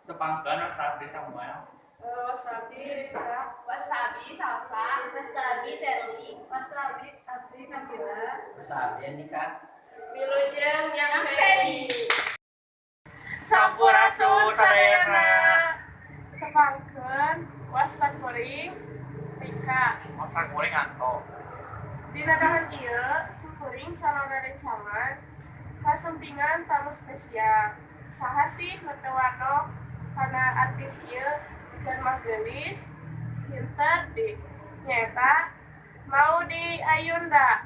Tepangkan wasabi Samuel. Wasabi Rika. Wasabi Salsa. Wasabi Sherly. Wasabi Apri Nabila. Wasabi Andika. Wilujeng yang Seri. Sampurasun sadayana. Tepangkeun wasta kuring Rika. Masak goreng anto. Dina dahan ieu sukuring sarana rencangan kasempingan tamu spesial. Saha sih nu teu wadok kana artis ieu dan mah geulis pinter di nyata Maudy Ayunda.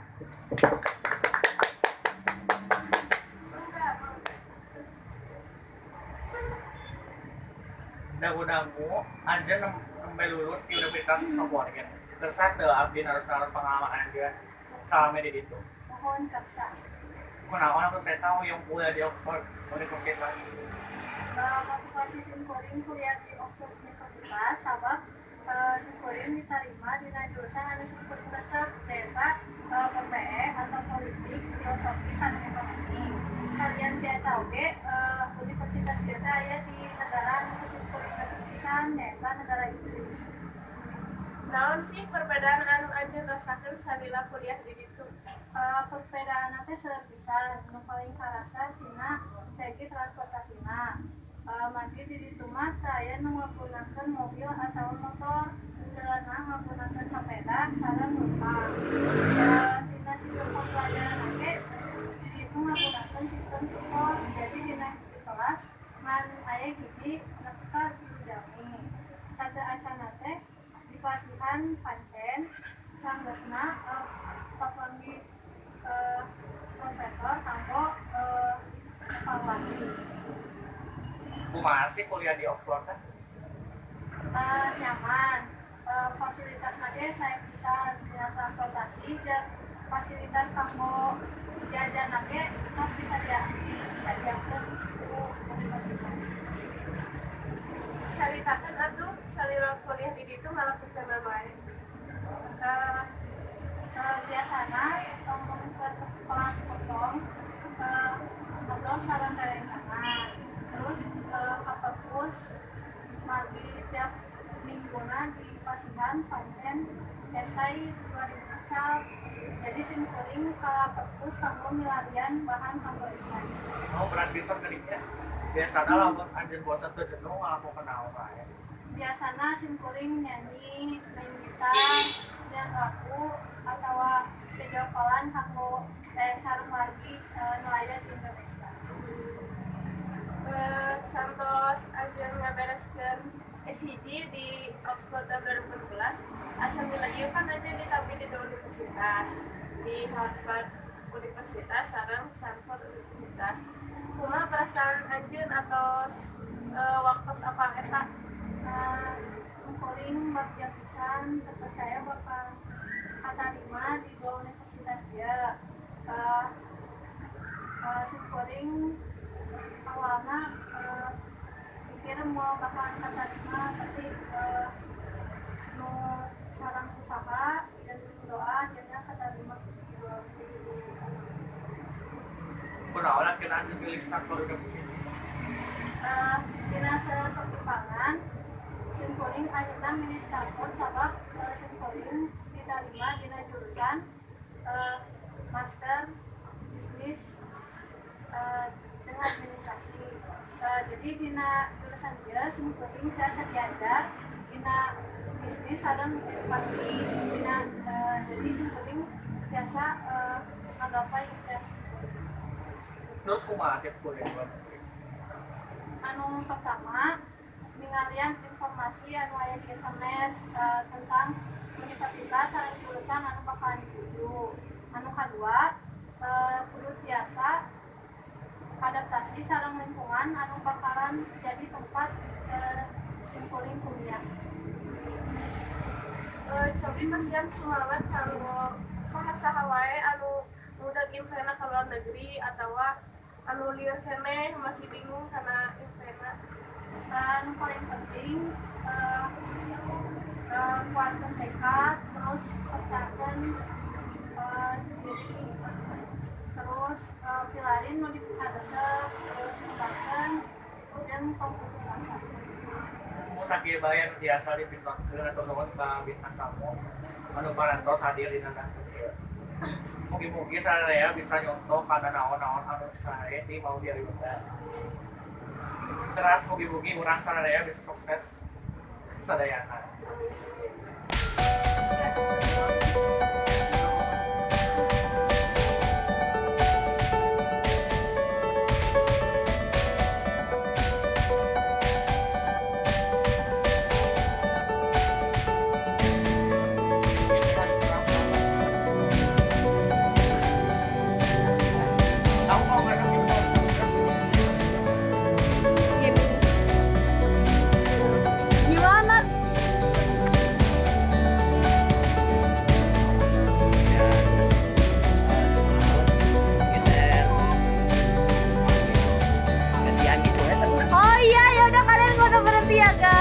Dagu-dagu aja nembe lulus di Universitas Soporgen. Tersat teu abdi narus-narus pengalaman aja salame di ditu. Mohon kaksa. Kunaon aku saya tahu yang kuliah di Oxford Universitas. Motivasi simkuring kuliah di Oxford Universitas sabab simkuring diterima dina jurusan anu simkuring resep eta PPE atau politik, filosofi, sareng ekonomi. Kalian dia tahu ge universitas ieu teh aya di negara anu simkuring resep pisan nyaeta negara Inggris. Naon sih perbedaan anu anjeun rasakeun salila kuliah di ditu? Perbedaan teh seueur pisan, nu paling karasa tina segi transportasina. Mangki di ditu mah aya nu nggunakeun mobil atau motor, jelema nggunakeun sepeda sareng numpang. Dina sistem pembelajaran oge di ditu nggunakeun sistem tutor, jadi dina di kelas ngan aya hiji nepka dijami. Sada acana teh dipasihan pancen sanggeusna papanggih profesor kanggo evaluasi. Kumaha sih kuliah di Oxford kan? Nyaman, fasilitas nage saya bisa dengan transportasi dan fasilitas kanggo jajan nage tos bisa disediakeun ku universitas. Caritakeun atuh salila kuliah di ditu ngalakukeun apa wae? Biasana ngomong ke kelas kosong ngobrol sareng rerencangan, terus ka perpus magi tiap mingguna di pasihan pancen esai 2000 cap. Jadi simkuring ka perpus kanggo milarian bahan kanggo esai. Berat bisa kerja. Biasana lamun anjeun bosan teu jenuh ngalakukeun naon wae. Biasana simkuring nyanyi, main gitar, dan lagu atau video callan kanggo sareng wargi nelayan di Indonesia. Santos anjeun ngabereskeun SIG di Oxford 2014, asal nilai ieu kan aja ditampi di dua universitas, di Harvard Universitas sareng Stanford Universitas. Kumaha perasaan anjeun atos waktu apa eta? Simkuring bagja pisan terpercaya bakal katarima di dua universitas dia. Simkuring awalnya mikir mau bakal katarima tapi nu sareng usaha dan doa akhirnya katarima di dua universitas. Kunaon atuh anjeun pilih Stanford University? Dina pertimbangan simkuring ayeuna milih Stanford sabab simkuring diterima dina jurusan master bisnis dengan administrasi. Jadi dina jurusan ieu simkuring biasa diajar dina bisnis sareng edukasi. Jadi simkuring biasa ngagapai internship. Terus kumaha tiap kuliah? Anu pertama ningalian informasi anu aya di internet tentang universitas sareng jurusan anu bakal dituju. Anu kadua kudu biasa adaptasi sareng lingkungan anu bakalan jadi tempat simkuring kuliah. Cobi pasian semangat kanggo saha-saha wae anu mudah impena ka luar negeri atawa anu lieur keneh masih bingung karena impena. Anu paling penting kuatkeun tekad, terus percayakeun diri, terus pilarin nu diharesep, terus kembangkeun jeung komputer asa. sakit bayar biasa di bintang atau nuhun ka bintang tamu anu parantos hadir di nana. Mungkin saya bisa nyontoh karena naon-naon anu sae di mau dia ributan. Teras mugi-mugi urang sadaya bisa sukses sadayana. Kamu mau nggak dong itu? Gimana? Geser gantian gitu ya terus Oh iya, ya udah kalian gak usah berhenti ya guys.